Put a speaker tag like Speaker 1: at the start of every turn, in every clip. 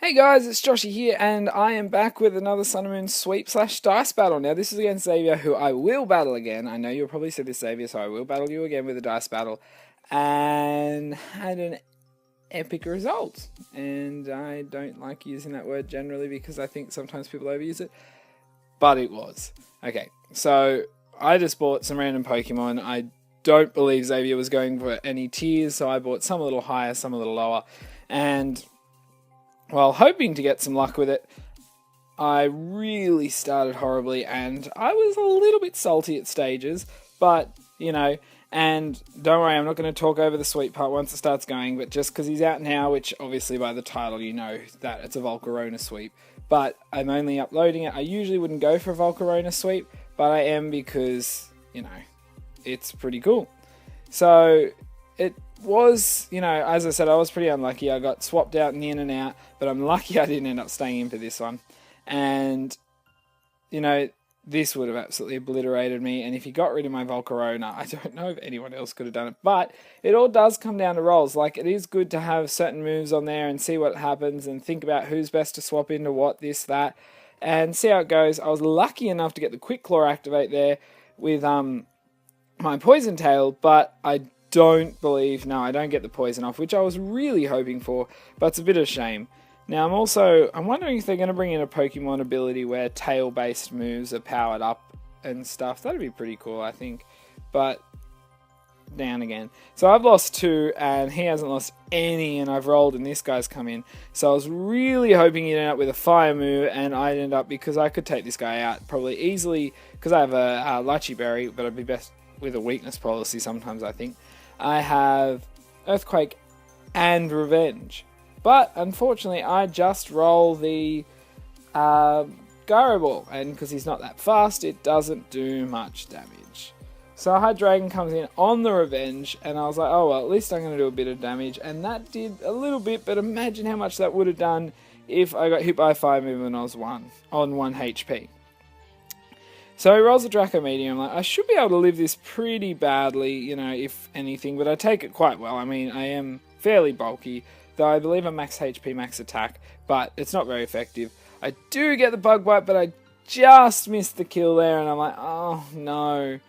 Speaker 1: Hey guys, it's Joshy here, and I am back with another SnM sweep / dice battle. Now this is against Xavier, who I will battle again. I know you'll probably see this, Xavier, so I will battle you again with a dice battle. And had an epic result. And I don't like using that word generally because I think sometimes people overuse it. But it was. Okay, so I just bought some random Pokemon. I don't believe Xavier was going for any tiers, so I bought some a little higher, some a little lower. And while hoping to get some luck with it, I really started horribly, and I was a little bit salty at stages, but, you know, and don't worry, I'm not going to talk over the sweet part once it starts going, but just because he's out now, which obviously by the title you know that it's a Volcarona sweep, but I'm only uploading it. I usually wouldn't go for a Volcarona sweep, but I am because, you know, it's pretty cool. So it was, you know, as I said, I was pretty unlucky. I got swapped out in the in and out, but I'm lucky I didn't end up staying in for this one. And, you know, this would have absolutely obliterated me. And if he got rid of my Volcarona, I don't know if anyone else could have done it. But it all does come down to rolls. Like, it is good to have certain moves on there and see what happens and think about who's best to swap into what, this, that, and see how it goes. I was lucky enough to get the Quick Claw activate there with my Poison Tail, but I don't get the poison off, which I was really hoping for, but it's a bit of a shame. Now I'm wondering if they're going to bring in a Pokemon ability where tail based moves are powered up and stuff. That'd be pretty cool, I think, but down again. So I've lost 2 and he hasn't lost any, and I've rolled and this guy's come in. So I was really hoping he'd end up with a fire move, and I'd end up, because I could take this guy out probably easily because I have a Lychee Berry, but I'd be best with a weakness policy sometimes, I think. I have Earthquake and Revenge. But, unfortunately, I just roll the Gyro Ball. And because he's not that fast, it doesn't do much damage. So Hydreigon comes in on the Revenge, and I was like, oh well, at least I'm going to do a bit of damage. And that did a little bit, but imagine how much that would have done if I got hit by a fire move when I was on 1 HP. So he rolls a Draco Medium. I'm like, I should be able to live this pretty badly, you know, if anything, but I take it quite well. I mean, I am fairly bulky, though I believe I'm max HP, max attack, but it's not very effective. I do get the Bug Bite, but I just missed the kill there, and I'm like, oh no.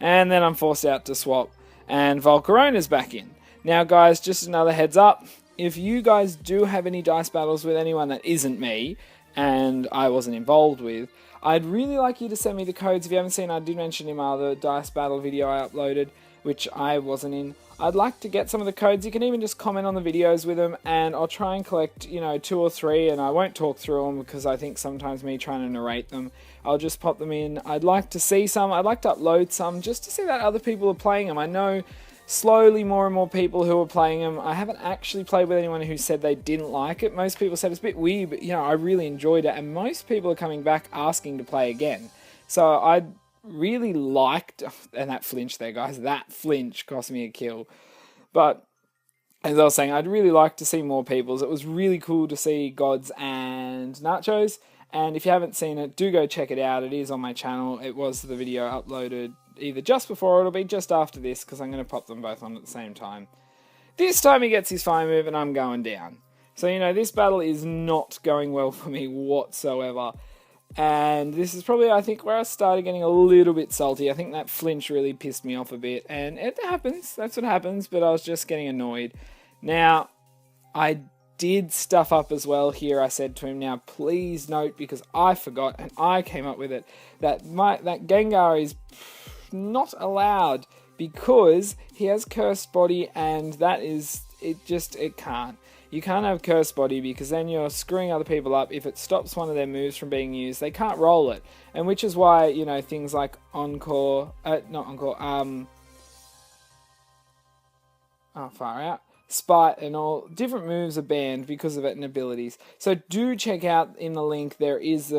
Speaker 1: And then I'm forced out to swap, and Volcarona's back in. Now guys, just another heads up, if you guys do have any dice battles with anyone that isn't me, and I wasn't involved with, I'd really like you to send me the codes. If you haven't seen, I did mention in my other dice battle video I uploaded, which I wasn't in. I'd like to get some of the codes. You can even just comment on the videos with them, and I'll try and collect, you know, 2 or 3, and I won't talk through them because I think sometimes me trying to narrate them, I'll just pop them in. I'd like to see some. I'd like to upload some just to see that other people are playing them. I know slowly more and more people who are playing them. I haven't actually played with anyone who said they didn't like it. Most people said it's a bit weird, but, you know, I really enjoyed it, and most people are coming back asking to play again. So I'd really liked, and that flinch there, guys, that flinch cost me a kill. But as I was saying, I'd really like to see more people's. It was really cool to see Gods and Nachos, and if you haven't seen it, do go check it out. It is on my channel. It was the video uploaded either just before or it'll be just after this, because I'm going to pop them both on at the same time. This time he gets his fire move and I'm going down. So, you know, this battle is not going well for me whatsoever. And this is probably, I think, where I started getting a little bit salty. I think that flinch really pissed me off a bit. And it happens. That's what happens. But I was just getting annoyed. Now, I did stuff up as well here. I said to him, now please note, because I forgot and I came up with it, that Gengar is not allowed because he has Cursed Body, and that is, it can't. You can't have Cursed Body because then you're screwing other people up. If it stops one of their moves from being used, they can't roll it. And which is why, you know, things like Encore, far out, Spite and all different moves are banned because of it and abilities. So do check out in the link. There is in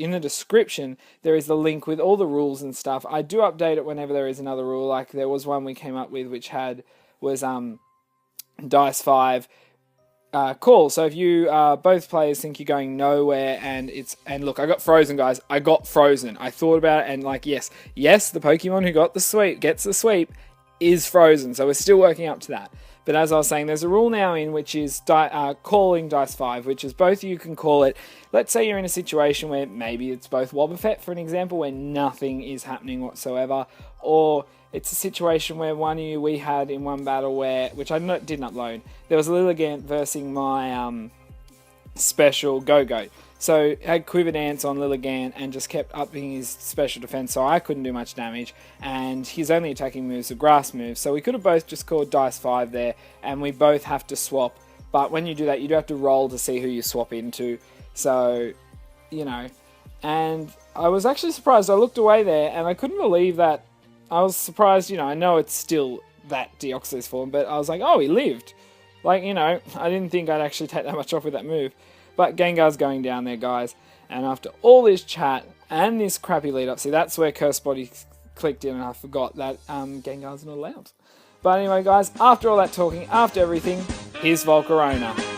Speaker 1: the description there is the link with all the rules and stuff. I do update it whenever there is another rule. Like there was one we came up with which was Dice 5 call. So if you both players think you're going nowhere and look, I got frozen, guys. I got frozen. I thought about it and like yes, the Pokemon who gets the sweep is frozen, so we're still working up to that. But as I was saying, there's a rule now in which is calling dice 5, which is both you can call it. Let's say you're in a situation where maybe it's both Wobbuffet, for an example, where nothing is happening whatsoever, or it's a situation where we had in one battle which I didn't upload, there was a Lilligant versus my special Go-Goat. So had Quiver Dance on Lilligant and just kept upping his special defense, so I couldn't do much damage, and his only attacking moves are grass moves. So we could have both just called dice 5 there, and we both have to swap. But when you do that, you do have to roll to see who you swap into. So, you know, and I was actually surprised. I looked away there, and I couldn't believe that. I was surprised, you know, I know it's still that Deoxys form, but I was like, oh, he lived. Like, you know, I didn't think I'd actually take that much off with that move. But Gengar's going down there, guys. And after all this chat and this crappy lead up, see, that's where Curse Body clicked in and I forgot that Gengar's not allowed. But anyway, guys, after all that talking, after everything, here's Volcarona.